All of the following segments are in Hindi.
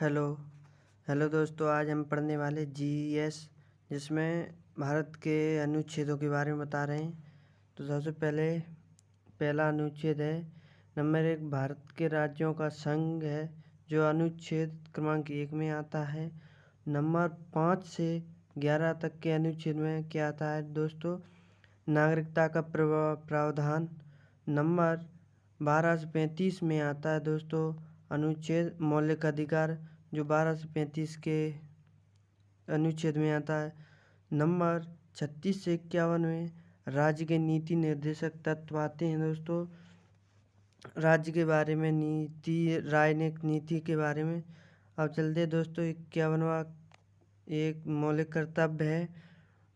हेलो हेलो दोस्तों, आज हम पढ़ने वाले जीएस जिसमें भारत के अनुच्छेदों के बारे में बता रहे हैं। तो सबसे पहला अनुच्छेद है नंबर 1, भारत के राज्यों का संघ है, जो अनुच्छेद क्रमांक 1 में आता है। नंबर 5 से 11 तक के अनुच्छेद में क्या आता है दोस्तों? नागरिकता का प्रावधान। नंबर 12 से 35 में आता है दोस्तों अनुच्छेद मौलिक अधिकार, जो 12 से 35 के अनुच्छेद में आता है। नंबर 36 से 51 में राज्य के नीति निर्देशक तत्व आते हैं दोस्तों। राज्य के बारे में राजनीतिक नीति के बारे में। अब चलते दोस्तों 51वां एक मौलिक कर्तव्य है।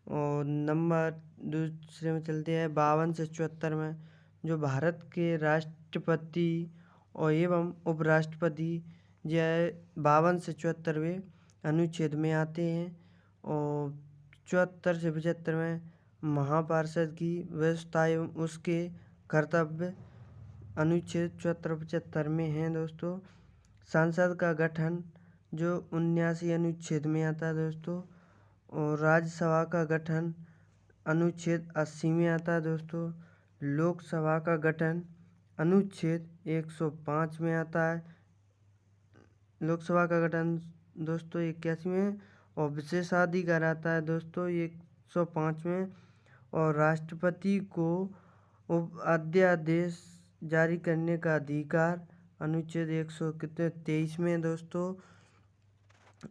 और नंबर दूसरे में चलते हैं 52 से 74 में, जो भारत के राष्ट्रपति और एवं उपराष्ट्रपति यह 52 से 74वें अनुच्छेद में आते हैं। और 74 से 75 में महापरिषद की व्यवस्था एवं उसके कर्तव्य अनुच्छेद 74-75 में हैं दोस्तों। संसद का गठन जो 79 अनुच्छेद में आता है दोस्तों। और राज्यसभा का गठन अनुच्छेद 80 में आता है दोस्तों। लोकसभा का गठन अनुच्छेद 105 में आता है। लोकसभा का गठन दोस्तों 81 में, और विशेषाधिकार आता है दोस्तों 105 में। और राष्ट्रपति को अध्यादेश जारी करने का अधिकार अनुच्छेद 123 में दोस्तों।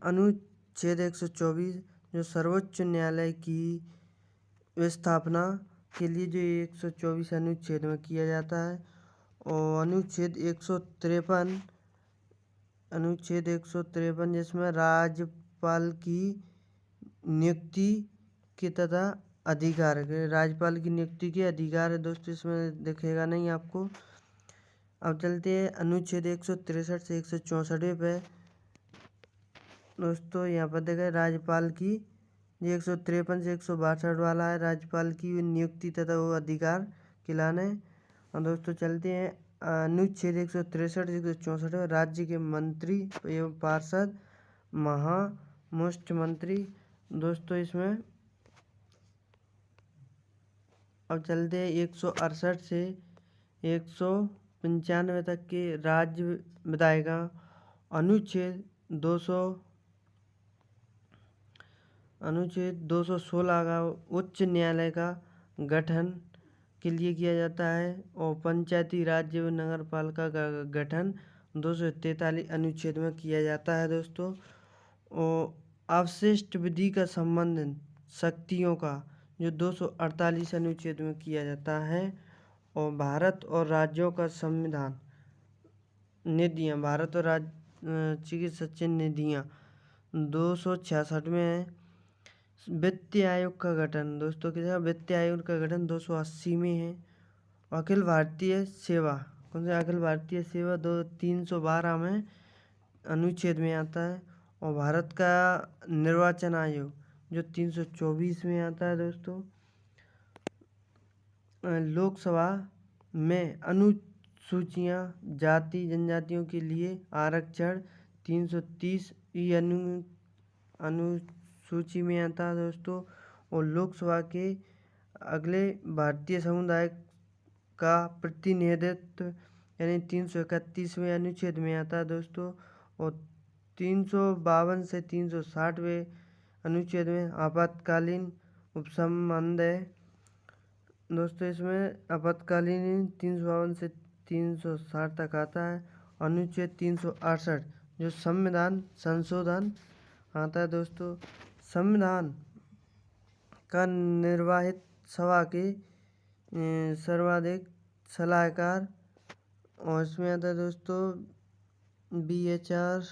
अनुच्छेद 124 जो सर्वोच्च न्यायालय की स्थापना के लिए जो 124 अनुच्छेद में किया जाता है। और अनुच्छेद 153 जिसमें राज्यपाल की नियुक्ति के तथा अधिकार है। राज्यपाल की नियुक्ति के अधिकार है दोस्तों, इसमें दिखेगा नहीं आपको। अब चलते हैं अनुच्छेद 163 से 164 पे दोस्तों। यहाँ पर देखा राज्यपाल की 153 से 162 वाला है, राज्यपाल की नियुक्ति तथा वो अधिकार खिलाने। और दोस्तों चलते हैं अनुच्छेद 163 से 164 में राज्य के मंत्री एवं पार्षद मुख्यमंत्री दोस्तों इसमें। अब चलते हैं 168 से 195 तक के राज्य विधायिका। अनुच्छेद 216 का उच्च न्यायालय का गठन के लिए किया जाता है। और पंचायती राज एवं नगर पालिका का गठन 243 अनुच्छेद में किया जाता है दोस्तों। और अवशिष्ट विधि का संबंध शक्तियों का जो 248 अनुच्छेद में किया जाता है। और भारत और राज्यों का संविधान निधियाँ, भारत और राज्य की सचिव निधियाँ 266 में है। वित्तीय आयोग का गठन दोस्तों कितना? वित्तीय आयोग का गठन 280 में है। अखिल भारतीय सेवा, कौन सा? अखिल भारतीय सेवा 312 में अनुच्छेद में आता है। और भारत का निर्वाचन आयोग जो 324 में आता है दोस्तों। लोकसभा में अनुसूचियाँ जाति जनजातियों के लिए आरक्षण 330 अनुसूची में आता है दोस्तों। और लोकसभा के अगले भारतीय समुदाय का प्रतिनिधित्व यानी 331वें अनुच्छेद में आता है दोस्तों। और 352 से 360वें अनुच्छेद में आपातकालीन उपसंबंध है दोस्तों। इसमें आपातकालीन 352 से 360 तक आता है। अनुच्छेद 368 जो संविधान संशोधन आता है दोस्तों। संविधान का निर्वाहित सभा के सर्वाधिक सलाहकार, और इसमें आता है दोस्तों BHR।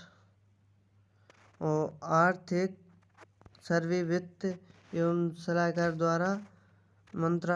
और आर्थिक सर्वे वित्त एवं सलाहकार द्वारा मंत्रा